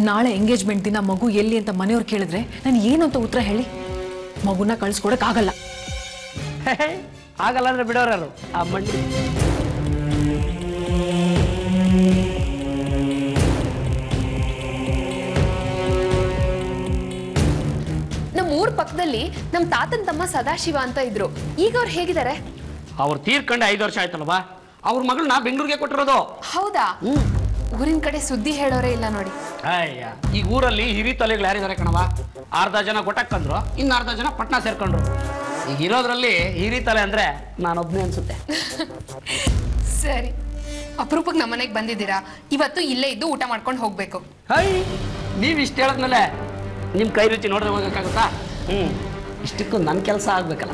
ನಾಳೆ ಎಂಗೇಜ್ಮೆಂಟ್ ದಿನ ಮಗು ಎಲ್ಲಿ ಅಂತ ಮನೆಯವ್ರು ಕೇಳಿದ್ರೆ ನಾನು ಏನು ಅಂತ ಉತ್ತರ ಹೇಳಿ? ಮಗುನ ಕಳಿಸ್ಕೊಡಕ್ ಆಗಲ್ಲ. ಆಗಲ್ಲ ಅಂದ್ರೆ ಬಿಡೋರು ಆ ಮಂಡಿ. ನಮ್ಮ ಊರ್ ಪಕ್ಕದಲ್ಲಿ ನಮ್ಮ ತಾತನ ತಮ್ಮ ಸದಾಶಿವ ಅಂತ ಇದ್ರು. ಈಗ ಅವ್ರು ಹೇಗಿದ್ದಾರೆ? ಅವ್ರು ತೀರ್ಕೊಂಡೆ 5 ವರ್ಷ ಆಯ್ತಲ್ವಾ. ಅವ್ರ ಮಗಳನ್ನ ಬೆಂಗಳೂರಿಗೆ ಕೊಟ್ಟಿರೋದು. ಹೌದಾ? ಊರಿನ ಕಡೆ ಸುದ್ದಿ ಹೇಳೋರೇ ಇಲ್ಲ ನೋಡಿ. ಅಯ್ಯ, ಈ ಊರಲ್ಲಿ ಹಿರಿ ತಲೆಗಳು ಯಾರಿದ್ದಾರೆ ಕಣವ? ಅರ್ಧ ಜನ ಗೊಟ್ಟಕ್ಕಂದ್ರು, ಇನ್ನು ಅರ್ಧ ಜನ ಪಟ್ನಾ ಸೇರ್ಕೊಂಡ್ರು. ಈಗ ಇರೋದ್ರಲ್ಲಿ ಹಿರಿ ತಲೆ ಅಂದ್ರೆ ನಾನೊಬ್ನೇ ಅನ್ಸುತ್ತೆ. ಸರಿ, ಅಪರೂಪಕ್ಕೆ ನಮ್ಮನೆಗೆ ಬಂದಿದ್ದೀರಾ. ಇವತ್ತು ಇಲ್ಲೇ ಇದ್ದು ಊಟ ಮಾಡ್ಕೊಂಡು ಹೋಗ್ಬೇಕು. ಹೈ, ನೀವ್ ಇಷ್ಟ ಹೇಳದ್ಮೇಲೆ ನಿಮ್ ಕೈ ರುಚಿ ನೋಡಿದ್ರೆ ಹೋಗಕ್ಕಾಗುತ್ತಾ? ಇಷ್ಟಕ್ಕೂ ನನ್ನ ಕೆಲಸ ಆಗ್ಬೇಕಲ್ಲ.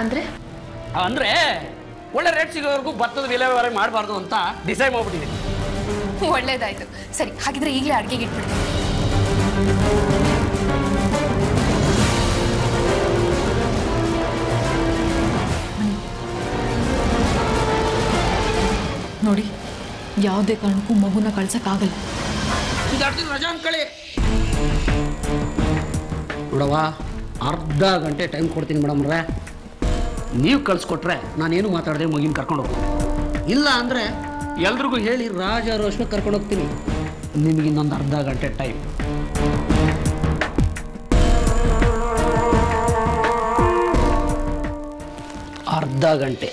ಅಂದ್ರೆ ಒಳ್ಳೆ ರೇಟ್ ಸಿಗೋವರೆಗೂ ಭತ್ತದ ವಿಲೇವಾರಿ ಮಾಡಬಾರ್ದು ಅಂತ ಡಿಸೈಡ್ ಮಾಡ್ಬಿಟ್ಟಿದ್ದೀನಿ. ಒಳ್ಳೇದಾಯ್ತು. ಸರಿ, ಹಾಗಿದ್ರೆ ಈಗಲೇ ಅಡುಗೆಗೆ ಇಟ್ಬಿಡ್ತೀನಿ. ನೋಡಿ, ಯಾವುದೇ ಕಾರಣಕ್ಕೂ ಮಗುನ ಕಳ್ಸಕ್ಕಾಗಲ್ಲ. ರಜಾ ಅನ್ಕೊಳ್ಳಿ ನೋಡವ್ವ, ಅರ್ಧ ಗಂಟೆ ಟೈಮ್ ಕೊಡ್ತೀನಿ ಮೇಡಮ್ರೆ. ನೀವು ಕಳ್ಸಿಕೊಟ್ರೆ ನಾನೇನು ಮಾತಾಡಿದೆ ಮಗಿನ ಕರ್ಕೊಂಡು ಹೋಗ್ತೀನಿ. ಇಲ್ಲ ಅಂದರೆ ಎಲ್ರಿಗೂ ಹೇಳಿ ರಾಜಾರೋಷವಾಗಿ ಕರ್ಕೊಂಡು ಹೋಗ್ತೀನಿ. ನಿಮಗೆ ಇನ್ನೊಂದು ಅರ್ಧ ಗಂಟೆ ಟೈಮ್. ಅರ್ಧ ಗಂಟೆ.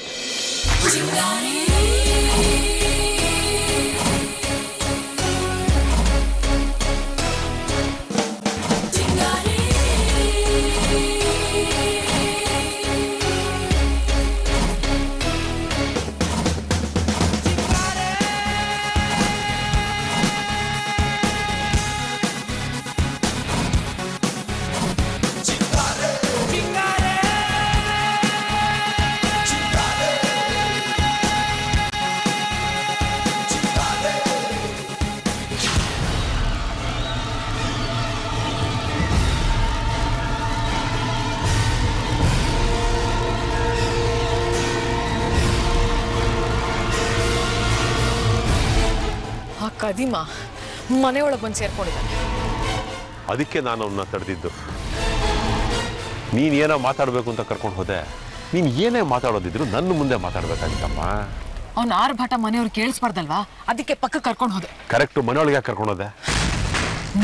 ಕದಿಮ ಮನೆಯೊಳಗೆ ಬಂದು ಸೇರ್ಕೊಂಡಿದ್ದಾನೆ. ಅದಕ್ಕೆ ನಾನು ಅವನ್ನ ತಡೆದಿದ್ದು. ನೀನೇನೋ ಮಾತಾಡಬೇಕು ಅಂತ ಕರ್ಕೊಂಡು ಹೋದೆ. ನೀನು ಏನೇ ಮಾತಾಡೋದಿದ್ರು ನನ್ನ ಮುಂದೆ ಮಾತಾಡ್ಬೇಕಾಗಿತ್ತಮ್ಮ. ಅವ್ನ ಆರ್ಭಟ ಮನೆಯವ್ರು ಕೇಳಿಸ್ಬಾರ್ದಲ್ವಾ, ಅದಕ್ಕೆ ಪಕ್ಕ ಕರ್ಕೊಂಡು ಹೋದೆ. ಕರೆಕ್ಟು, ಮನೆಯೊಳಗೆ ಕರ್ಕೊಂಡು ಹೋದೆ.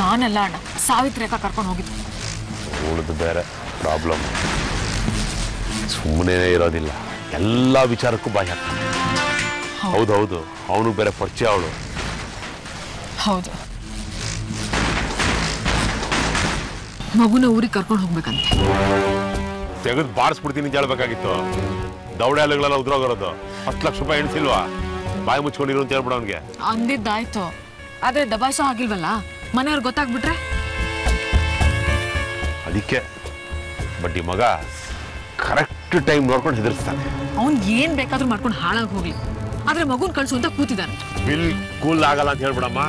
ನಾನೆಲ್ಲ ಅಣ್ಣ, ಸಾವಿತ್ರೇಖ ಕರ್ಕೊಂಡು ಹೋಗಿದ್ದು. ಉಳಿದು ಬೇರೆ ಪ್ರಾಬ್ಲಮ್. ಸುಮ್ಮನೆ ಇರೋದಿಲ್ಲ, ಎಲ್ಲ ವಿಚಾರಕ್ಕೂ ಬಾಯಿ ಹಾಕ್ತಾನೆ. ಹೌದೌದು, ಅವನಿಗೆ ಬೇರೆ ಪರಿಚಯ ಅವಳು. ಹೌದು, ಮಗುನ ಊರಿಗೆ ಕರ್ಕೊಂಡು ಹೋಗ್ಬೇಕಂತೆ. ತೆಗೆದು ಬಾರಿಸ್ಬಿಡ್ತೀನಿ ಅಂತ ಹೇಳ್ಬೇಕಾಗಿತ್ತು. ದೌಡೆ ಅಲೆಗಳೆಲ್ಲ ಉದ್ರೋಗಿರೋದು. 10 ಲಕ್ಷ ರೂಪಾಯಿ ಎಣಿಸಿಲ್ವಾ? ಬಾಯಿ ಮುಚ್ಕೊಂಡಿರು ಅಂತ ಹೇಳ್ಬಿಡ ಅವನಿಗೆ. ಅಂದಿದ್ದಾಯ್ತು, ಆದ್ರೆ ದಬಾಯಿಸೋ ಆಗಿಲ್ವಲ್ಲ. ಮನೆಯವ್ರು ಗೊತ್ತಾಗ್ಬಿಟ್ರೆ ಅದಕ್ಕೆ. ಬಟ್ ಈ ಮಗ ಕರೆಕ್ಟ್ ಟೈಮ್ ನೋಡ್ಕೊಂಡು ಹೆದರ್ಸ್ತಾನೆ. ಅವ್ನ್ ಏನ್ ಬೇಕಾದ್ರೂ ಮಾಡ್ಕೊಂಡು ಹಾಳಾಗಿ ಹೋಗ್ಲಿ, ಆದ್ರೆ ಮಗುನ್ ಕಳ್ಸು ಅಂತ ಕೂತಿದ್ದಾನೆ. ಬಿಲ್ಕುಲ್ ಆಗಲ್ಲ ಅಂತ ಹೇಳ್ಬಿಡಮ್ಮ.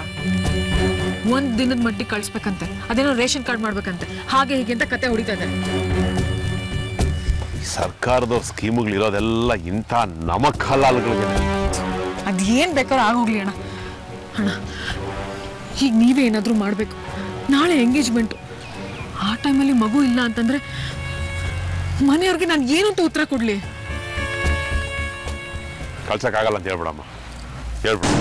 ಒಂದ್ ದಿನದ ಮಟ್ಟಿಗೆ ಕಳ್ಸ್ಬೇಕಂತೆ, ಅದೇನೋ ರೇಷನ್ ಕಾರ್ಡ್ ಮಾಡ್ಬೇಕಂತೆ, ಹಾಗೆ ಹೀಗೆ ಅಂತ ಕತೆ ಹೊಡಿತಾ ಇದ್ದಾರೆ. ಸರ್ಕಾರದ ಸ್ಕೀಮ್ಗಳಿರೋದೆಲ್ಲ ಇಂಥ ನಮಕ್ ಹಲಾಲ್ಗಳಿಗೆ. ಅದೇನ್ ಬೇಕಾದ್ರೂ ಆಗೋಗ್ಲಿ ಅಣ್ಣ. ಅಣ್ಣ, ಈಗ ನೀವೇ ಏನಾದ್ರೂ ಮಾಡ್ಬೇಕು. ನಾಳೆ ಎಂಗೇಜ್ಮೆಂಟು. ಆ ಟೈಮಲ್ಲಿ ಮಗು ಇಲ್ಲ ಅಂತಂದ್ರೆ ಮನೆಯವ್ರಿಗೆ ನಾನು ಏನು ಅಂತ ಉತ್ತರ ಕೊಡ್ಲಿ? ಕಳ್ಸಕ್ಕಾಗಲ್ಲ ಅಂತ ಹೇಳ್ಬಿಡಮ್ಮ, ಹೇಳ್ಬಿಡು.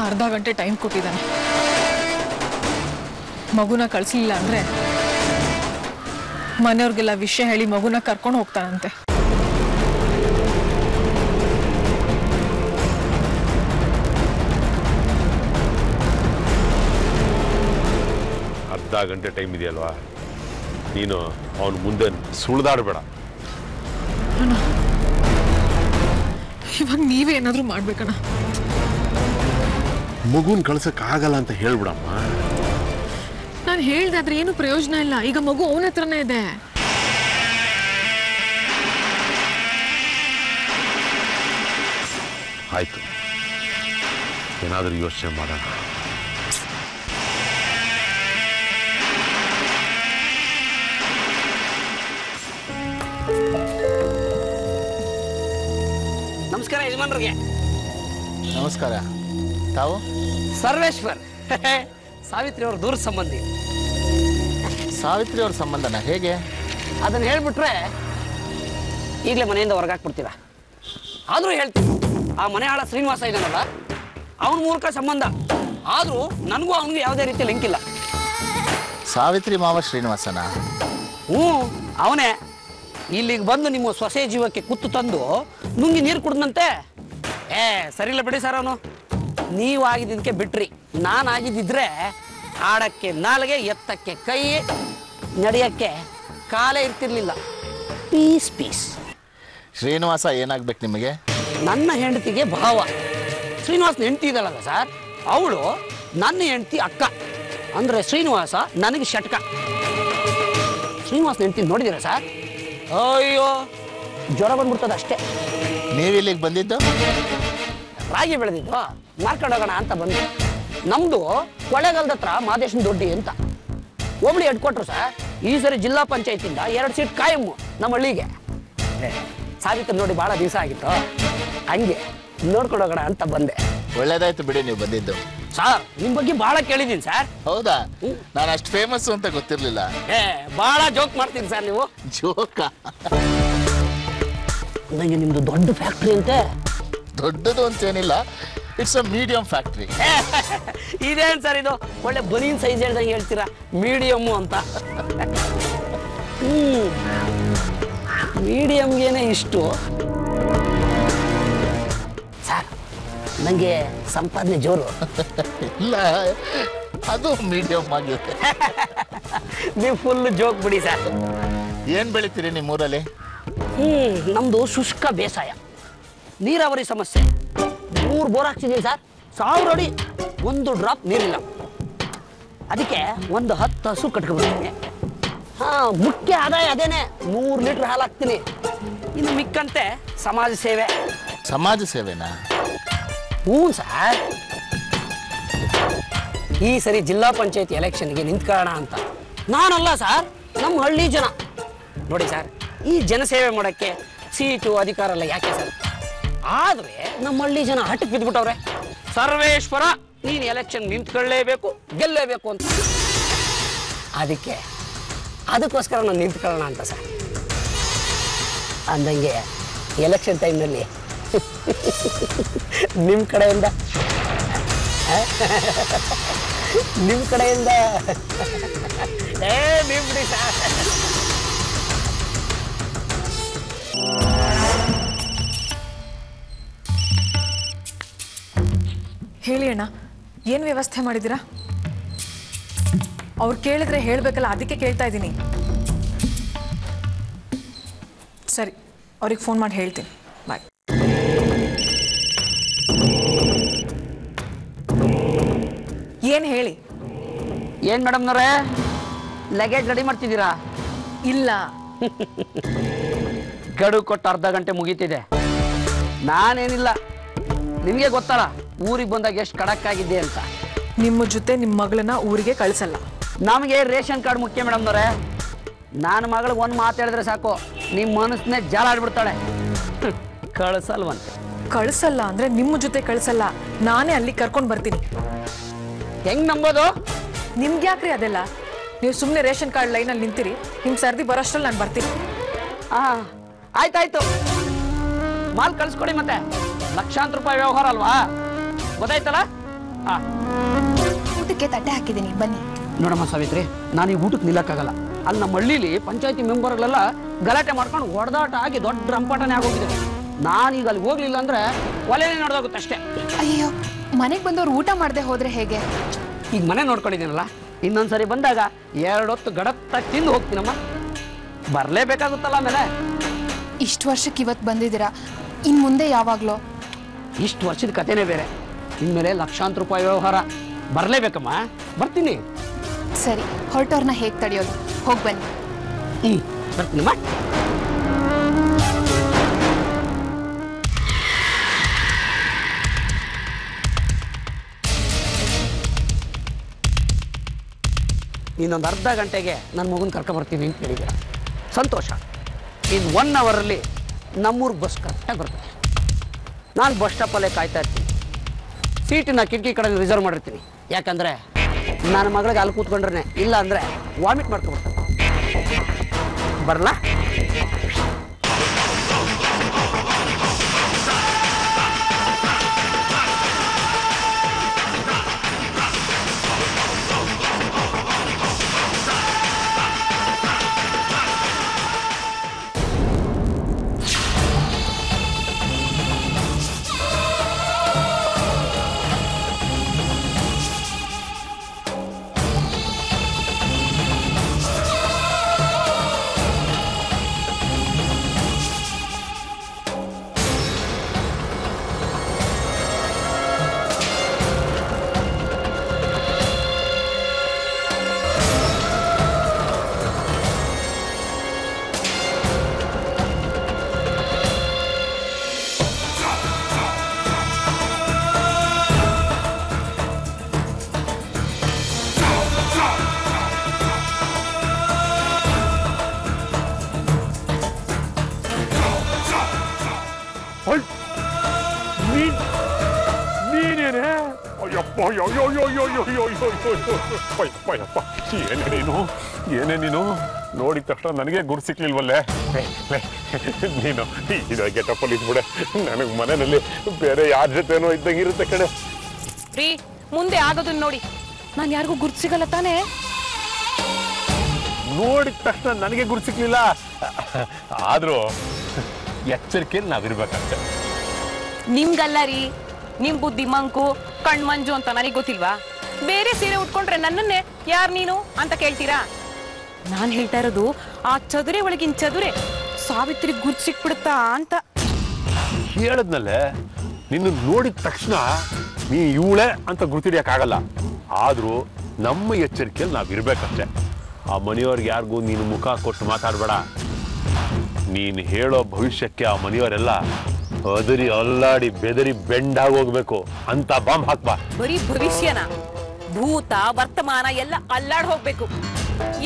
ಅರ್ಧ ಗಂಟೆ ಟೈಮ್ ಕೊಟ್ಟಿದ್ದಾನೆ. ಮಗುನ ಕಳಿಸ್ಲಿಲ್ಲ ಅಂದ್ರೆ ಮನೆಯವ್ರಿಗೆಲ್ಲ ವಿಷಯ ಹೇಳಿ ಮಗುನ ಕರ್ಕೊಂಡು ಹೋಗ್ತಾನಂತೆ. ಅರ್ಧ ಗಂಟೆ ಟೈಮ್ ಇದೆಯಲ್ವಾ, ನೀನು ಅವನ ಮುಂದೆ ಸುಳ್ದಾಡಬೇಡ. ಇವಾಗ ನೀವೇ ಏನಾದ್ರೂ ಮಾಡ್ಬೇಕಣ್ಣ. ಮಗುನ್ ಕಳ್ಸಕ್ ಆಗಲ್ಲ ಅಂತ ಹೇಳ್ಬಿಡಮ್ಮ. ನಾನು ಹೇಳ್ದಾದ್ರೆ ಏನು ಪ್ರಯೋಜನ ಇಲ್ಲ. ಈಗ ಮಗು ಅವನ ಹತ್ರನೇ ಇದೆ. ಆಯ್ತು, ಏನಾದರೂ ಯೋಚನೆ ಮಾಡೋಣ. ನಮಸ್ಕಾರ ಯಜಮಾನ್ರಿಗೆ. ನಮಸ್ಕಾರ. ತಾವು? ಸರ್ವೇಶ್ವರ್. ಸಾವಿತ್ರಿ ಅವ್ರ ದೂರ ಸಂಬಂಧಿ. ಸಾವಿತ್ರಿ ಅವ್ರ ಸಂಬಂಧನ? ಹೇಗೆ? ಅದನ್ನು ಹೇಳ್ಬಿಟ್ರೆ ಈಗಲೇ ಮನೆಯಿಂದ ಹೊರಗಾಕ್ಬಿಡ್ತೀರಾ. ಆದರೂ ಹೇಳ್ತೀನಿ, ಆ ಮನೆ ಆಳ ಶ್ರೀನಿವಾಸ ಇದ್ದಾನಲ್ಲ, ಅವನ ಮೂಲಕ ಸಂಬಂಧ. ಆದರೂ ನನಗೂ ಅವನಿಗೂ ಯಾವುದೇ ರೀತಿ ಲಿಂಕ್ ಇಲ್ಲ. ಸಾವಿತ್ರಿ ಮಾವ ಶ್ರೀನಿವಾಸನ? ಹ್ಞೂ, ಅವನೇ. ಇಲ್ಲಿಗೆ ಬಂದು ನಿಮ್ಮ ಸೊಸೆ ಜೀವಕ್ಕೆ ಕುತ್ತು ತಂದು ನುಂಗಿ ನೀರು ಕುಡ್ದಂತೆ. ಸರಿಯಿಲ್ಲ ಬಿಡಿ ಸರ್. ಅವನು ನೀವು ಆಗಿದ್ದಕ್ಕೆ ಬಿಟ್ರಿ. ನಾನು ಆಗಿದ್ದಿದ್ರೆ ಆಡಕ್ಕೆ ನಾಲ್ಗೆ, ಎತ್ತಕ್ಕೆ ಕೈ, ನಡೆಯಕ್ಕೆ ಕಾಲೇ ಇರ್ತಿರ್ಲಿಲ್ಲ. Piece piece. ಶ್ರೀನಿವಾಸ ಏನಾಗ್ಬೇಕು ನಿಮಗೆ? ನನ್ನ ಹೆಂಡತಿಗೆ ಭಾವ. ಶ್ರೀನಿವಾಸನ ಹೆಂಡತಿ ಇದ್ದಾಳಲ್ಲ ಸರ್, ಅವಳು ನನ್ನ ಹೆಂಡತಿ ಅಕ್ಕ. ಅಂದರೆ ಶ್ರೀನಿವಾಸ ನನಗೆ ಷಟ್ಕ. ಶ್ರೀನಿವಾಸನ ಹೆಂಡತಿ ನೋಡಿದ್ದೀರಾ ಸರ್? ಅಯ್ಯೋ, ಜ್ವರ ಬಂದ್ಬಿಡ್ತದೆ ಅಷ್ಟೇ. ನೀವು ಇಲ್ಲಿಗೆ ಬಂದಿದ್ದು? ರಾಗಿ ಬೆಳೆದಿದ್ದು ಮಾರ್ಕೊಂಡು ಹೋಗೋಣ ಅಂತ ಬಂದು. ನಮ್ಮದು ಕೊಳ್ಳೇಗಾಲದ ಹತ್ರ ಮಾದೇಶನ ದೊಡ್ಡಿ ಅಂತ ಹೋಬಳಿ ಹೆಡ್ಕೊಟ್ರು ಸರ್. ಈ ಸರಿ ಜಿಲ್ಲಾ ಪಂಚಾಯತಿಂದ 2 ಸೀಟ್ ಕಾಯಮ್ಮು ನಮ್ಮ ಹಳ್ಳಿಗೆ. ಸಾವಿತ್ರಿ ನೋಡಿ ಭಾಳ ದಿವಸ ಆಗಿತ್ತು, ಹಂಗೆ ನೋಡ್ಕೊಂಡು ಹೋಗೋಣ ಅಂತ ಬಂದೆ. ಒಳ್ಳೇದಾಯ್ತು ಬಿಡಿ ನೀವು ಬಂದಿದ್ದು. ಸರ್, ನಿಮ್ಮ ಬಗ್ಗೆ ಭಾಳ ಕೇಳಿದ್ದೀನಿ ಸರ್. ಹೌದಾ? ನಾನು ಅಷ್ಟು ಫೇಮಸ್ ಅಂತ ಗೊತ್ತಿರಲಿಲ್ಲ. ಭಾಳ ಜೋಕ್ ಮಾಡ್ತೀನಿ ಸರ್ ನೀವು. ಜೋಕ? ನನಗೆ ನಿಮ್ಮದು ದೊಡ್ಡ ಫ್ಯಾಕ್ಟ್ರಿ ಅಂತೆ. ದೊಡ್ಡದು ಅಂತೇನಿಲ್ಲ, ಇಟ್ಸ್ ಅ ಮೀಡಿಯಂ ಫ್ಯಾಕ್ಟ್ರಿ. ಇದೇನು ಸರ್ ಇದು? ಒಳ್ಳೆ ಬನೀನ್ ಸೈಜ್ ಹೇಳ್ದಂಗೆ ಹೇಳ್ತೀರಾ, ಮೀಡಿಯಮ್ಮು ಅಂತ. ಮೀಡಿಯಮ್ಗೇನೆ ಇಷ್ಟು ಸರ್. ನನಗೆ ಸಂಪಾದನೆ ಜೋರು. ಇಲ್ಲ, ಅದು ಮೀಡಿಯಂ ಆಗಿದೆ. ನೀವು ಫುಲ್ ಜೋಕ್ ಬಿಡಿ ಸರ್. ಏನು ಬೆಳಿತೀರಿ ನಿಮ್ಮೂರಲ್ಲಿ? ನಮ್ಮದು ಶುಷ್ಕ ಬೇಸಾಯ, ನೀರಾವರಿ ಸಮಸ್ಯೆ. 3 ಬೋರ್ ಹಾಕ್ಸಿದ್ದೀವಿ ಸರ್. 1000 ಅಡಿ, 1 ಡ್ರಾಪ್ ನೀರಿಲ್ಲ. ಅದಕ್ಕೆ ಒಂದು 10 ಹಸು ಕಟ್ಕೊಬಿಡ್ತೀನಿ. ಮುಖ್ಯ ಆದಾಯ ಅದೇನೆ. 100 ಲೀಟ್ರ್ ಹಾಲು ಹಾಕ್ತೀನಿ. ಇನ್ನು ಮಿಕ್ಕಂತೆ ಸಮಾಜ ಸೇವೆ. ಸಮಾಜ ಸೇವೆನಾ? ಹ್ಞೂ ಸರ್. ಈ ಸರಿ ಜಿಲ್ಲಾ ಪಂಚಾಯತಿ ಎಲೆಕ್ಷನ್ಗೆ ನಿಂತ್ಕೊಳ್ಳೋಣ ಅಂತ. ನಾನಲ್ಲ ಸರ್, ನಮ್ಮ ಹಳ್ಳಿ ಜನ. ನೋಡಿ ಸರ್, ಈ ಜನಸೇವೆ ಮಾಡೋಕ್ಕೆ ಸೀಟು ಅಧಿಕಾರ ಎಲ್ಲ ಯಾಕೆ ಸರ್? ಆದರೆ ನಮ್ಮ ಹಳ್ಳಿ ಜನ ಹಠಕ್ಕೆ ಬಿದ್ದುಬಿಟ್ಟವ್ರೆ. ಸರ್ವೇಶ್ವರ, ನೀನು ಎಲೆಕ್ಷನ್ ನಿಂತ್ಕೊಳ್ಳೇಬೇಕು, ಗೆಲ್ಲೇಬೇಕು ಅಂತ. ಅದಕ್ಕೋಸ್ಕರ ನಾನು ನಿಂತ್ಕೊಳ್ಳೋಣ ಅಂತ ಸರ್. ಅಂದಂಗೆ ಎಲೆಕ್ಷನ್ ಟೈಮ್ನಲ್ಲಿ ನಿಮ್ಮ ಕಡೆಯಿಂದ ನೀವು ಬಿಡಿ ಸರ್. ಹೇಳಿ ಅಣ್ಣ, ಏನು ವ್ಯವಸ್ಥೆ ಮಾಡಿದ್ದೀರಾ? ಅವ್ರು ಕೇಳಿದ್ರೆ ಹೇಳಬೇಕಲ್ಲ, ಅದಕ್ಕೆ ಕೇಳ್ತಾ ಇದ್ದೀನಿ. ಸರಿ, ಅವ್ರಿಗೆ ಫೋನ್ ಮಾಡಿ ಹೇಳ್ತೀನಿ. ಬಾಯ್. ಏನು ಹೇಳಿ? ಏನು ಮೇಡಮ್ನವ್ರೆ, ಲಗೇಜ್ ರೆಡಿ ಮಾಡ್ತಿದ್ದೀರಾ? ಇಲ್ಲ, ಗಡುವು ಕೊಟ್ಟು ಅರ್ಧ ಗಂಟೆ ಮುಗೀತಿದೆ. ನಾನೇನಿಲ್ಲ, ನಿಮಗೆ ಗೊತ್ತಲ್ಲ ಊರಿಗೆ ಬಂದಾಗ ಎಷ್ಟು ಖಡಕ್ ಆಗಿದ್ದೆ ಅಂತ. ನಿಮ್ಮ ಜೊತೆ ನಿಮ್ಮ ಮಗಳನ್ನ ಊರಿಗೆ ಕಳಿಸಲ್ಲ. ನಮಗೆ ರೇಷನ್ ಕಾರ್ಡ್ ಮುಖ್ಯ ಮೇಡಮ್ನವ್ರೆ. ನನ್ನ ಮಗಳಿಗೆ ಒಂದು ಮಾತು ಹೇಳಿದ್ರೆ ಸಾಕು, ನಿಮ್ಮ ಮನಸ್ಸನ್ನೇ ಜಾಲ ಆಡ್ಬಿಡ್ತಾಳೆ. ಕಳಿಸಲ್ವಂತೆ. ಕಳಿಸಲ್ಲ ಅಂದ್ರೆ ನಿಮ್ಮ ಜೊತೆ ಕಳಿಸಲ್ಲ, ನಾನೇ ಅಲ್ಲಿ ಕರ್ಕೊಂಡು ಬರ್ತೀನಿ. ಹೆಂಗ್ ನಂಬೋದು? ನಿಮ್ಗೆ ಯಾಕ್ರಿ ಅದೆಲ್ಲ? ನೀವು ಸುಮ್ಮನೆ ರೇಷನ್ ಕಾರ್ಡ್ ಲೈನಲ್ಲಿ ನಿಂತಿರಿ, ನಿಮ್ಮ ಸರ್ದಿ ಬರೋಷ್ಟ್ರಲ್ಲಿ ನಾನು ಬರ್ತೀನಿ. ಆಯ್ತಾಯ್ತು, ಮಾಲ್ ಕಳಿಸ್ಕೊಡಿ. ಮತ್ತೆ ಲಕ್ಷಾಂತರ ರೂಪಾಯಿ ವ್ಯವಹಾರ ಅಲ್ವಾ, ಗೊತ್ತಾಯ್ತಲ್ಲ? ಊಟಕ್ಕೆ ತಟ್ಟೆ ಹಾಕಿದ್ದೀನಿ, ಬನ್ನಿ. ನೋಡಮ್ಮ ಸಾವಿತ್ರಿ, ನಾನು ಈ ಊಟಕ್ಕೆ ನಿಲ್ಲಕ್ಕಾಗಲ್ಲ. ಅಲ್ಲಿ ನಮ್ಮ ಹಳ್ಳಿಲಿ ಪಂಚಾಯತಿ ಮೆಂಬರ್ಗಳೆಲ್ಲ ಗಲಾಟೆ ಮಾಡ್ಕೊಂಡು ಹೊಡೆದಾಟ ಆಗಿ ದೊಡ್ಡ ರಂಪಾಟನೆ ಆಗೋಗಿದೆ. ನಾನೀಗ ಅಲ್ಲಿ ಹೋಗ್ಲಿಲ್ಲ ಅಂದ್ರೆ ಒಲೆನೇ ನೋಡೋಗುತ್ತೆ ಅಷ್ಟೇ. ಅಯ್ಯೋ, ಮನೆಗೆ ಬಂದವ್ರು ಊಟ ಮಾಡದೆ ಹೋದ್ರೆ ಹೇಗೆ? ಈಗ ಮನೆ ನೋಡ್ಕೊಂಡಿದ್ದೀನಲ್ಲ, ಇನ್ನೊಂದ್ಸರಿ ಬಂದಾಗ 2 ಹೊತ್ತು ಗಡತ್ತ ತಿಂದು ಹೋಗ್ತೀನಮ್ಮ. ಬರಲೇಬೇಕಾಗುತ್ತಲ್ಲ ಆಮೇಲೆ. ಇಷ್ಟು ವರ್ಷಕ್ಕೆ ಇವತ್ತು ಬಂದಿದ್ದೀರಾ, ಇನ್ನು ಮುಂದೆ ಯಾವಾಗಲೋ? ಇಷ್ಟು ವರ್ಷದ ಕಥೆನೇ ಬೇರೆ. ಇನ್ಮೇಲೆ ಲಕ್ಷಾಂತರ ರೂಪಾಯಿ ವ್ಯವಹಾರ. ಬರಲೇಬೇಕಮ್ಮ, ಬರ್ತೀನಿ. ಸರಿ, ಹೊರಟವ್ರನ್ನ ಹೇಗೆ ತಡೆಯೋದು? ಹೋಗಿ ಬನ್ನಿ. ಬರ್ತೀನಮ್ಮ. ಇನ್ನೊಂದು ಅರ್ಧ ಗಂಟೆಗೆ ನನ್ನ ಮಗನ ಕರ್ಕೊಬರ್ತೀನಿ ಅಂತ ಹೇಳಿದ್ದೀರ. ಸಂತೋಷ. ಇನ್ನು 1 ಅವರಲ್ಲಿ ನಮ್ಮೂರು ಬಸ್ ಕರೆಕ್ಟಾಗಿ ಬರ್ತದೆ. ನಾನು ಬಸ್ ಸ್ಟಾಪಲ್ಲೇ ಕಾಯ್ತಾ ಇರ್ತೀನಿ. ಸೀಟಿನ ಕಿಟಕಿ ಕಡೆ ರಿಸರ್ವ್ ಮಾಡಿರ್ತೀನಿ. ಯಾಕಂದರೆ ನನ್ನ ಮಗಳಿಗೆ ಅಲ್ಲಿ ಕೂತ್ಕೊಂಡ್ರೆ ಇಲ್ಲ ಅಂದರೆ ವಾಮಿಟ್ ಮಾಡ್ಕೊಬರ್ತಾರೆ. ಬರಲಾ? ನೀನೇನೆ? ಅಯ್ಯಪ್ಪ ಏನೇ ನೀನು ನೋಡಿದ ತಕ್ಷಣ ನನಗೆ ಗುರು ಸಿಕ್ಲಿಲ್ವಲ್ಲೇ. ನೀನು ಇದು ಗೆಟಪ್ಪಲ್ಲಿ ಇದ್ಬಿಡೆ. ನನಗೆ ಮನೆಯಲ್ಲಿ ಬೇರೆ ಯಾರ ಜೊತೆನೋ ಇದ್ದಂಗಿರುತ್ತೆ ಕಡೆ. ರೀ ಮುಂದೆ ಆಗೋದನ್ನ ನೋಡಿ. ನಾನು ಯಾರಿಗೂ ಗುರ್ತು ಸಿಗಲ್ಲ ತಾನೇ? ನೋಡಿದ ತಕ್ಷಣ ನನಗೆ ಗುರು ಸಿಕ್ಲಿಲ್ಲ. ಆದ್ರೂ ಎಚ್ಚರಿಕೆಯಲ್ಲಿ ನಾವಿರ್ಬೇಕಂತೆ. ನಿಮ್ಗಲ್ಲ ರೀ, ನಿಮ್ ಬುದ್ಧಿ ಮಂಕು ಕಣ್ಮಂಜು ಅಂತ ನನಗೆ ಗೊತ್ತಿಲ್ವಾ? ಬೇರೆ ಸೀರೆ ಉಟ್ಕೊಂಡ್ರೆ ನನ್ನನ್ನೇ ಯಾರ್ ನೀನು ಅಂತ ಕೇಳ್ತೀರಾ? ನಾನ್ ಹೇಳ್ತಾ ಇರೋದು ಆ ಚದುರೆ ಒಳಗಿನ ಚದುರೆ ಸಾವಿತ್ರಿ ಗುರ್ತು ಸಿಕ್ಬಿಡುತ್ತಾ ಅಂತ. ಹೇಳದ್ನಲ್ಲೇ, ನಿನ್ನ ನೋಡಿದ ತಕ್ಷಣ ನೀ ಇವಳೆ ಅಂತ ಗುರ್ತಿಡಿಯಕ್ಕಾಗಲ್ಲ. ಆದ್ರೂ ನಮ್ಮ ಎಚ್ಚರಿಕೆಯಲ್ಲಿ ನಾವಿರ್ಬೇಕಷ್ಟೆ. ಆ ಮನೆಯವ್ರಿಗೆ ಯಾರಿಗೂ ನೀನು ಮುಖ ಕೊಟ್ಟು ಮಾತಾಡ್ಬೇಡ. ನೀನು ಹೇಳೋ ಭವಿಷ್ಯಕ್ಕೆ ಆ ಮನೆಯವರೆಲ್ಲ ಅದರಿ ಅಲ್ಲಾಡಿ ಬೆದರಿ ಬೆಂಡಾಗಿ ಹೋಗ್ಬೇಕು ಅಂತ ಬಾಂಬ್ ಹಾಕ್ಬಾ. ಬರೀ ಭವಿಷ್ಯನ, ಭೂತ ವರ್ತಮಾನ ಎಲ್ಲ ಅಲ್ಲಾಡ್ ಹೋಗ್ಬೇಕು.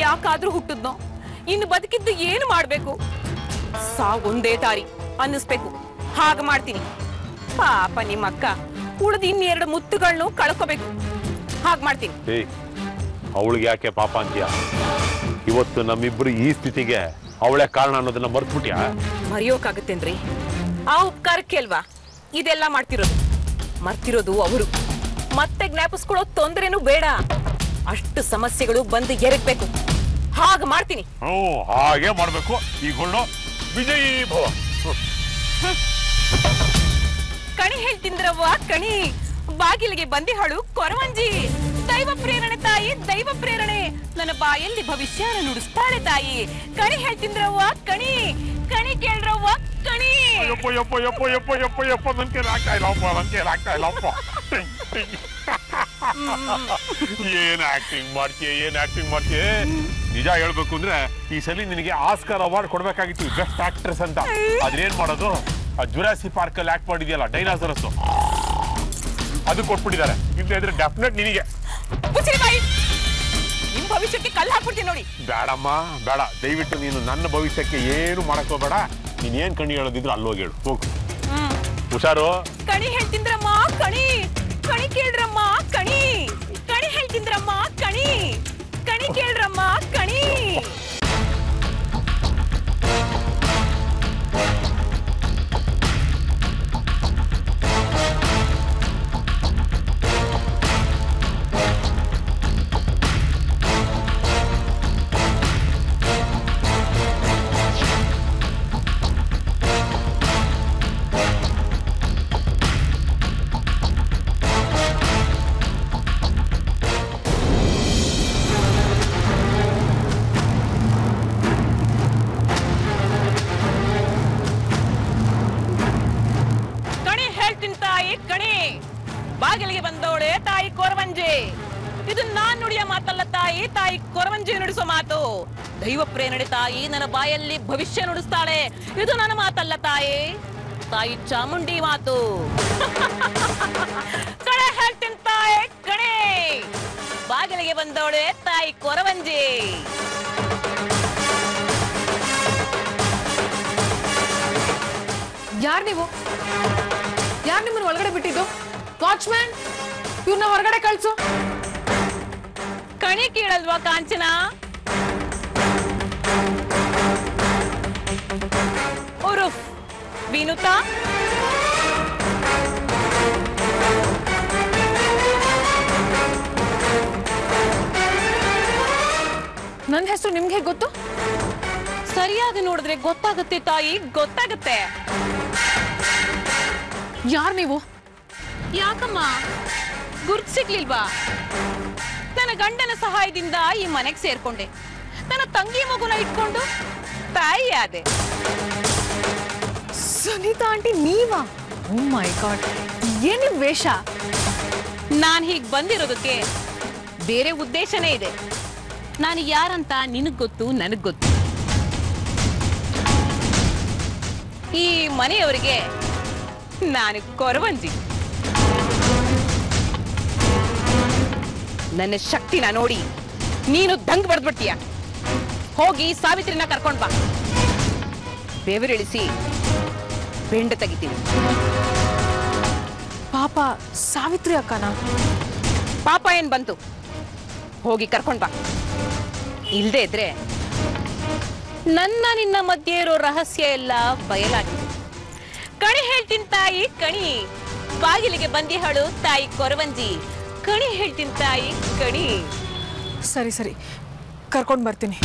ಯಾಕಾದ್ರೂ ಹುಟ್ಟದ್ನೋ, ಇನ್ನು ಬದುಕಿದ್ದು ಏನು ಮಾಡ್ಬೇಕು? ಸಾವೊಂದೇ ದಾರಿ ಅನ್ನಿಸ್ಬೇಕು. ಹಾಗ ಮಾಡ್ತೀನಿ. ಪಾಪ ನಿಮ್ಮಕ್ಕ ಉಳಿದ ಇನ್ನೆರಡು ಮುತ್ತುಗಳನ್ನು ಕಳ್ಕೋಬೇಕು. ಹಾಗ ಮಾಡ್ತೀನಿ. ಅವಳಿಗೆ ಯಾಕೆ ಪಾಪ ಅಂತೀಯ? ಇವತ್ತು ನಮ್ಮಿಬ್ರು ಈ ಸ್ಥಿತಿಗೆ ಅವಳೇ ಕಾರಣ ಅನ್ನೋದನ್ನ ಮರ್ತ್ಬಿಟ್ಯಾ? ಮರೆಯೋಕಾಗತ್ತೇನ್ರಿ? ಆ ಉಪಕಾರಕ್ಕೆ ಅಲ್ವಾ ಇದೆಲ್ಲ ಮಾಡ್ತಿರೋದು. ಮರ್ತಿರೋದು ಅವರು. ಮತ್ತೆ ಜ್ಞಾಪಿಸ್ಕೊಳ್ಳೋ ತೊಂದರೆನೂ ಬೇಡ. ಅಷ್ಟು ಸಮಸ್ಯೆಗಳು ಬಂದು ಎರಗ್ಬೇಕು. ಹಾಗ ಮಾಡ್ತೀನಿ. ಹಾಗೆ ಮಾಡ್ಬೇಕು. ಈಗ ಹೊರಡೋ. ವಿಜಯೀ ಭವ. ಕಣಿ ಹೇಳ್ತಿಂದ್ರವ್ವ ಕಣಿ, ಬಾಗಿಲಿಗೆ ಬಂದಿಹಳು ಕೊರವಂಜಿ. ದೈವ ಪ್ರೇರಣೆ ತಾಯಿ, ದೈವ ಪ್ರೇರಣೆ. ನನ್ನ ಬಾಯಲ್ಲಿ ಭವಿಷ್ಯನ ನುಡಿಸ್ತಾಳೆ ತಾಯಿ. ಕಣಿ ಹೇಳ್ತಿಂದ್ರವ್ವ ಕಣಿ, ಕಣಿ ಕೇಳ್ರವ್ವ ಕಣಿ. ಏನ್ ಆಕ್ಟಿಂಗ್ ಮಾಡ್ತೀಯ, ಏನ್ ಆಕ್ಟಿಂಗ್ ಮಾಡ್ತೀಯ? ನಿಜ ಹೇಳ್ಬೇಕು ಅಂದ್ರೆ ಈ ಸಲ ನಿನಗೆ ಆಸ್ಕರ್ ಅವಾರ್ಡ್ ಕೊಡ್ಬೇಕಾಗಿತ್ತು, ಬೆಸ್ಟ್ ಆಕ್ಟ್ರೆಸ್ ಅಂತ. ಅದ್ರೇನ್ ಮಾಡೋದು, ಆ ಜುರಾಸಿ ಪಾರ್ಕ್ ಅಲ್ಲಿ ಆಕ್ಟ್ ಮಾಡಿದ್ಯಲ್ಲ ಡೈನಾಸರಸ್, ಅದು ಕೊಟ್ಬಿಟ್ಟಿದ್ದಾರೆ. ಇದ್ರೆ ಡೆಫಿನೆಟ್ ನಿನಗೆ. ನಿಮ್ ಭವಿಷ್ಯಕ್ಕೆ ಕಲ್ಲು ಹಾಕ್ಬಿಡ್ತೀನಿ ನೋಡಿ. ಬೇಡಮ್ಮ ಬೇಡ, ದಯವಿಟ್ಟು ನೀನು ನನ್ನ ಭವಿಷ್ಯಕ್ಕೆ ಏನು ಮಾಡಕ್ ಹೋಗ್ಬೇಡ. ನೀನ್ ಏನ್ ಕಣಿ ಹೇಳೋದಿದ್ರು ಅಲ್ಲೋಗಿ ಹೇಳು, ಹೋಗು. ಹುಷಾರು. ಕಣಿ ಹೇಳ್ತಿಂದ್ರಮ್ಮ ಕಣಿ, ಕಣಿ ಕೇಳ್ರಮ್ಮ ಕಣಿ, ಕಣಿ ಹೇಳ್ತಿಂದ್ರಮ್ಮ ಕಣಿ, ಕಣಿ ಕೇಳ್ರಮ್ಮ ಕಣಿ. ಬಾಗಿಲಿಗೆ ಬಂದವಳೆ ತಾಯಿ ಕೊರವಂಜೆ. ಇದು ನಾನ್ ನುಡಿಯ ಮಾತಲ್ಲ ತಾಯಿ, ತಾಯಿ ಕೊರವಂಜೆ ನುಡಿಸೋ ಮಾತು. ದೈವ ಪ್ರೇರಣೆ ತಾಯಿ ನನ್ನ ಬಾಯಲ್ಲಿ ಭವಿಷ್ಯ ನುಡಿಸ್ತಾಳೆ. ಇದು ನನ್ನ ಮಾತಲ್ಲ ತಾಯಿ, ತಾಯಿ ಚಾಮುಂಡಿ ಮಾತು. ಕಣೆ ಹೇಳ್ತೀನಿ ತಾಯಿ ಕಣೆ. ಬಾಗಿಲಿಗೆ ಬಂದವಳೆ ತಾಯಿ ಕೊರವಂಜಿ. ಯಾರು ನೀವು? ಯಾರು ನಿಮ್ಮನ್ನ ಒಳಗಡೆ ಬಿಟ್ಟಿದ್ದು? ವಾಚ್ಮ್ಯಾನ್, ಇವ್ರನ್ನ ಹೊರಗಡೆ ಕಳ್ಸು. ಕಣಿ ಕೇಳಲ್ವಾ ಕಾಂಚನ? ಉರುಫ್ ವಿನುತಾ. ನನ್ನ ಹೆಸರು ನಿಮ್ಗೆ ಗೊತ್ತು? ಸರಿಯಾಗಿ ನೋಡಿದ್ರೆ ಗೊತ್ತಾಗುತ್ತೆ ತಾಯಿ, ಗೊತ್ತಾಗುತ್ತೆ. ಯಾರು ನೀವು? ಯಾಕಮ್ಮ ಗುರ್ತು ಸಿಗ್ಲಿಲ್ವಾ? ನನ್ನ ಗಂಡನ ಸಹಾಯದಿಂದ ಈ ಮನೆಗೆ ಸೇರ್ಕೊಂಡೆ. ನನ್ನ ತಂಗಿ ಮಗುನ ಇಟ್ಕೊಂಡು ತಾಯಿ ಆದೆ. ಸುನೀತಾ ಆಂಟಿ ನೀವಾ? ಓ ಮೈ ಗಾಡ್, ಏನಿವ್ ವೇಷ? ನಾನು ಹೀಗೆ ಬಂದಿರೋದಕ್ಕೆ ಬೇರೆ ಉದ್ದೇಶನೇ ಇದೆ. ನಾನು ಯಾರಂತ ನಿನಗ್ ಗೊತ್ತು, ನನಗ್ ಗೊತ್ತು. ಈ ಮನೆಯವರಿಗೆ ನಾನು ಕೊರವಂಜಿ. ನನ್ನ ಶಕ್ತಿನ ನೋಡಿ ನೀನು ದಂಗ್ ಬಡ್ದ್ಬಿಡ್ತೀಯ. ಹೋಗಿ ಸಾವಿತ್ರಿನ ಕರ್ಕೊಂಡ್ ಬಾ. ಬೆವರಿಳಿಸಿ ಬೆಂಡ ತೆಗಿತೀನಿ. ಪಾಪ ಸಾವಿತ್ರಿ ಅಕ್ಕನ? ಪಾಪ ಏನ್ ಬಂತು? ಹೋಗಿ ಕರ್ಕೊಂಡ್ ಬಾ. ಇಲ್ದೇ ಇದ್ರೆ ನನ್ನ ನಿನ್ನ ಮಧ್ಯೆ ಇರೋ ರಹಸ್ಯ ಎಲ್ಲ ಬಯಲಾಗಿದೆ. ಕಣಿ ಹೇಳ್ತೀನಿ ತಾಯಿ, ಕಣಿ. ಬಾಗಿಲಿಗೆ ಬಂದಿ ಹೇಳು ತಾಯಿ ಕೊರವಂಜಿ. ಕಣಿ ಹೇಳ್ತೀನಿ ತಾಯಿ, ಕಣಿ. ಸರಿ ಸರಿ, ಕರ್ಕೊಂಡು ಬರ್ತೀನಿ.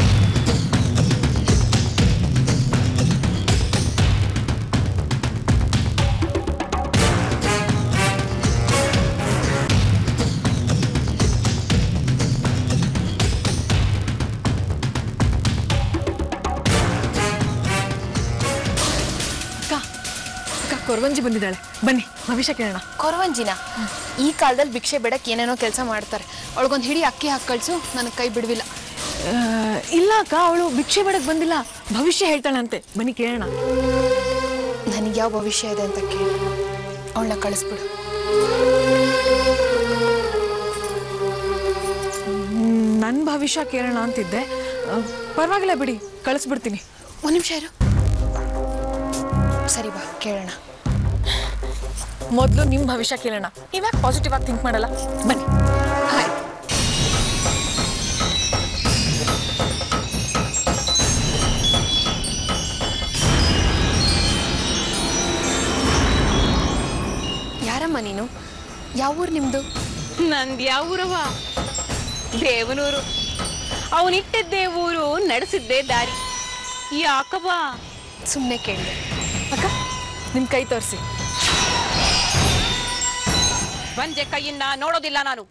ಕೊರವಂಜಿ ಬಂದಿದ್ದಾಳೆ, ಬನ್ನಿ ಭವಿಷ್ಯ ಕೇಳೋಣ. ಕೊರವಂಜಿನ ಈ ಕಾಲದಲ್ಲಿ ಭಿಕ್ಷೆ ಬೇಡಕ್ಕೆ ಏನೇನೋ ಕೆಲಸ ಮಾಡ್ತಾರೆ. ಅವಳಿಗೊಂದು ಹಿಡಿ ಅಕ್ಕಿ ಹಾಕಿ ಕಳ್ಸು, ನನಗೆ ಕೈ ಬಿಡುವಿಲ್ಲ. ಇಲ್ಲ ಅಕ್ಕ, ಅವಳು ಭಿಕ್ಷೆ ಬೇಡಕ್ಕೆ ಬಂದಿಲ್ಲ, ಭವಿಷ್ಯ ಹೇಳ್ತಾಳಂತೆ. ಬನ್ನಿ ಕೇಳೋಣ. ನನಗೆ ಯಾವ ಭವಿಷ್ಯ ಇದೆ ಅಂತ ಕೇಳಿ ಅವಳನ್ನ ಕಳಿಸ್ಬಿಡು. ನನ್ನ ಭವಿಷ್ಯ ಕೇಳೋಣ ಅಂತಿದ್ದೆ. ಪರವಾಗಿಲ್ಲ ಬಿಡಿ, ಕಳಿಸ್ಬಿಡ್ತೀನಿ. ಒಂದು ನಿಮಿಷ ಇರು. ಸರಿ ಬಾ ಕೇಳೋಣ. ಮೊದಲು ನಿಮ್ಮ ಭವಿಷ್ಯ ಕೇಳೋಣ. ನೀವ್ಯಾಕೆ ಪಾಸಿಟಿವ್ ಆಗಿ ಥಿಂಕ್ ಮಾಡಲ್ಲ? ಬನ್ನಿ. ಯಾರಮ್ಮ ನೀನು? ಯಾವ ಊರು ನಿಮ್ದು? ನಂದು ಯಾವ ಊರವ? ದೇವನೂರು. ಅವನಿಟ್ಟಿದ್ದೇ ಊರು, ನಡೆಸಿದ್ದೇ ದಾರಿ. ಯಾಕವ್ವ? ಸುಮ್ಮನೆ ಕೇಳಿದೆ. ಅಕ್ಕ, ನಿಮ್ಮ ಕೈ ತೋರಿಸಿ. ಬಂಜೆ ಕೈಯನ್ನ ನೋಡೋದಿಲ್ಲ ನಾನು.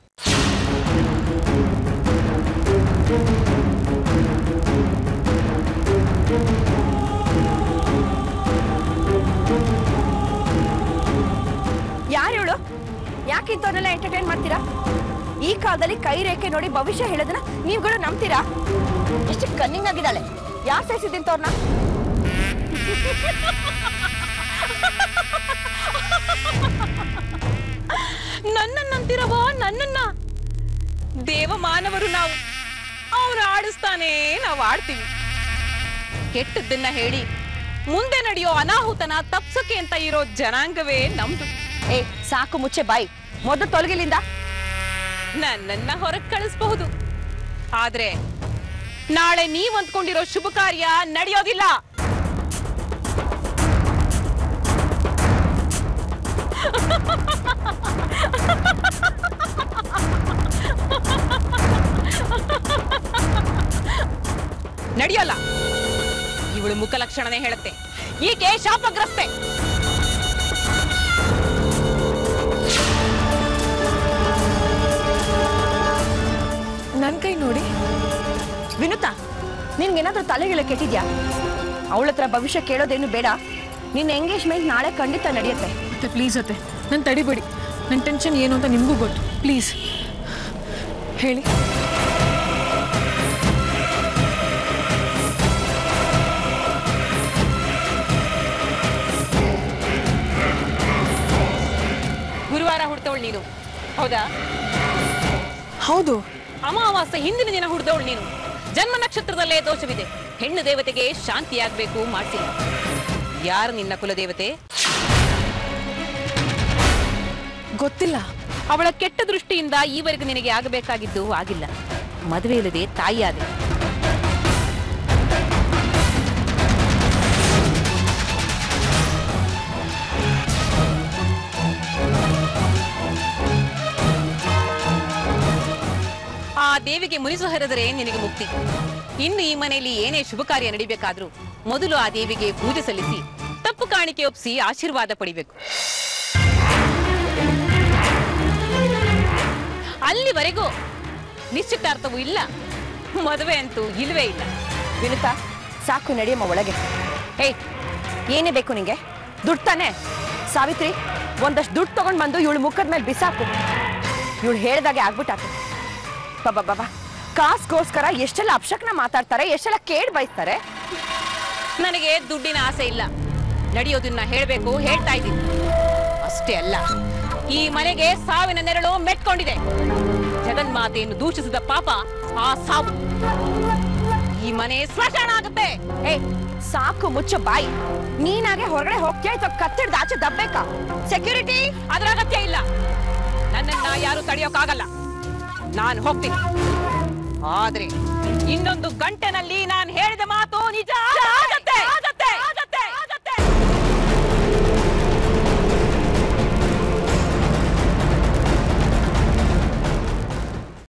ಯಾರು ಹೇಳು? ಯಾಕೆ ಇಂಥವ್ರನ್ನೆಲ್ಲ ಎಂಟರ್ಟೈನ್ ಮಾಡ್ತೀರಾ? ಈ ಕಾಲದಲ್ಲಿ ಕೈ ರೇಖೆ ನೋಡಿ ಭವಿಷ್ಯ ಹೇಳೋದನ್ನ ನೀವುಗಳು ನಂಬ್ತೀರಾ? ಎಷ್ಟು ಕನ್ನಿಂಗ್ ಆಗಿದ್ದಾಳೆ. ಯಾರು ಸಾಯಿಸಿದ್ದಿಂತವ್ರನ್ನ? ನನ್ನನ್ನಂತಿರವ? ನನ್ನನ್ನ? ದೇವ ಮಾನವರು ನಾವು. ಅವ್ರು ಆಡಿಸ್ತಾನೆ, ನಾವು ಆಡ್ತೀವಿ. ಕೆಟ್ಟದ್ದನ್ನ ಹೇಳಿ ಮುಂದೆ ನಡೆಯೋ ಅನಾಹುತನ ತಪ್ಸಕ್ಕೆ ಅಂತ ಇರೋ ಜನಾಂಗವೇ ನಮ್ದು. ಸಾಕು, ಮುಚ್ಚೆ ಬಾಯಿ. ಮೊದಲು ತೊಲಗಿಲಿಂದ. ನನ್ನನ್ನ ಹೊರಗೆ ಕಳಿಸಬಹುದು, ಆದ್ರೆ ನಾಳೆ ನೀವ್ ಅಂದ್ಕೊಂಡಿರೋ ಶುಭ ಕಾರ್ಯ ನಡೆಯೋದಿಲ್ಲ. ನಡೆಯೋಲ್ಲ. ಇವಳು ಮುಖ ಲಕ್ಷಣನೇ ಹೇಳುತ್ತೆ, ಈಕೆ ಶಾಪಗ್ರಸ್ತೆ. ನನ್ನ ಕೈ ನೋಡಿ. ವಿನುತಾ, ನಿನ್ಗೇನಾದ್ರೂ ತಲೆಗೆಲ್ಲ ಕೆಟ್ಟಿದ್ಯಾ? ಅವಳ ಹತ್ರ ಭವಿಷ್ಯ ಕೇಳೋದೇನು ಬೇಡ. ನಿನ್ನ ಎಂಗೇಜ್ಮೆಂಟ್ ನಾಳೆ ಖಂಡಿತ ನಡೆಯುತ್ತೆ. ಮತ್ತೆ ಪ್ಲೀಸ್ ಅತ್ತೆ, ನನ್ನ ತಡಿಬೇಡಿ. ನನ್ನ ಟೆನ್ಷನ್ ಏನು ಅಂತ ನಿಮಗೂ ಗೊತ್ತು. ಪ್ಲೀಸ್ ಹೇಳಿ. ಗುರುವಾರ ಹುಡ್ತವಳು ನೀನು, ಹೌದಾ? ಹೌದು. ಅಮಾವಾಸ್ಯೆ ಹಿಂದಿನ ದಿನ ಹುಡ್ದವಳು ನೀನು. ಜನ್ಮ ನಕ್ಷತ್ರದಲ್ಲೇ ದೋಷವಿದೆ. ಹೆಣ್ಣು ದೇವತೆಗೆ ಶಾಂತಿಯಾಗಬೇಕು, ಮಾಡ್ತೀನಿ. ಯಾರು ನಿನ್ನ ಕುಲದೇವತೆ? ಗೊತ್ತಿಲ್ಲ. ಅವಳ ಕೆಟ್ಟ ದೃಷ್ಟಿಯಿಂದ ಈವರೆಗೂ ನಿನಗೆ ಆಗಬೇಕಾಗಿದ್ದು ಆಗಿಲ್ಲ. ಮದುವೆ ಇಲ್ಲದೆ ತಾಯಿಯಾದೆ. ಆ ದೇವಿಗೆ ಮುನಿಸು ಹರಿದರೆ ನಿನಗೆ ಮುಕ್ತಿ. ಇನ್ನು ಈ ಮನೆಯಲ್ಲಿ ಏನೇ ಶುಭ ಕಾರ್ಯ ನಡಿಬೇಕಾದ್ರೂ ಮೊದಲು ಆ ದೇವಿಗೆ ಪೂಜೆ ಸಲ್ಲಿಸಿ ತಪ್ಪು ಕಾಣಿಕೆ ಒಪ್ಪಿಸಿ ಆಶೀರ್ವಾದ ಪಡಿಬೇಕು. ಅಲ್ಲಿವರೆಗೂ ನಿಶ್ಚಿತಾರ್ಥವೂ ಇಲ್ಲ, ಮದುವೆ ಅಂತೂ ಇಲ್ವೇ ಇಲ್ಲ. ವಿನುತಾ, ಸಾಕು, ನಡೆಯಮ್ಮ ಒಳಗೆ. ಹೇ, ಏನೇ ಬೇಕು ನಿಂಗೆ? ದುಡ್ಡು ತಾನೆ? ಸಾವಿತ್ರಿ, ಒಂದಷ್ಟು ದುಡ್ಡು ತಗೊಂಡ್ ಬಂದು ಇವಳು ಮುಖದ ಮೇಲೆ ಬಿಸಾಕು. ಇವಳು ಹೇಳ್ದಾಗೆ ಆಗ್ಬಿಟ್ಟಾಕು. ಬಾಬಾ ಬಾಬಾ, ಕಾಸ್ಗೋಸ್ಕರ ಎಷ್ಟೆಲ್ಲ ಅಪಶಕ್ನ ಮಾತಾಡ್ತಾರೆ, ಎಷ್ಟೆಲ್ಲ ಕೇಳಿ ಬಯಸ್ತಾರೆ. ನನಗೆ ದುಡ್ಡಿನ ಆಸೆ ಇಲ್ಲ. ನಡೆಯೋದನ್ನ ಹೇಳ್ಬೇಕು, ಹೇಳ್ತಾ ಇದ್ದೀನಿ. ಅಷ್ಟೇ ಅಲ್ಲ, ಈ ಮನೆಗೆ ಸಾವಿನ ನೆರಳು ಮೆಟ್ಕೊಂಡಿದೆ. ಜಗನ್ಮಾತೆಯನ್ನು ದೂಷಿಸಿದ ಪಾಪ ಆ ಸಾವು. ಈ ಮನೆ ಸ್ಮಶಾನ ಆಗುತ್ತೆ. ಏ, ಸಾಕು, ಮುಚ್ಚ ಬಾಯಿ. ನೀನಾಗೆ ಹೊರಗಡೆ ಹೋಗ್ತೀಯ ಅಥವಾ ಕತ್ತಿಡ್ದ ಆಚೆ ದಬ್ಬೇಕಾ? ಸೆಕ್ಯೂರಿಟಿ? ಅದರ ಅಗತ್ಯ ಇಲ್ಲ. ನನ್ನನ್ನ ಯಾರು ತಡೆಯೋಕ್ಕಾಗಲ್ಲ. ನಾನು ಹೋಗ್ತೀನಿ. ಆದ್ರೆ ಇನ್ನೊಂದು ಗಂಟೆನಲ್ಲಿ ನಾನು ಹೇಳಿದ ಮಾತು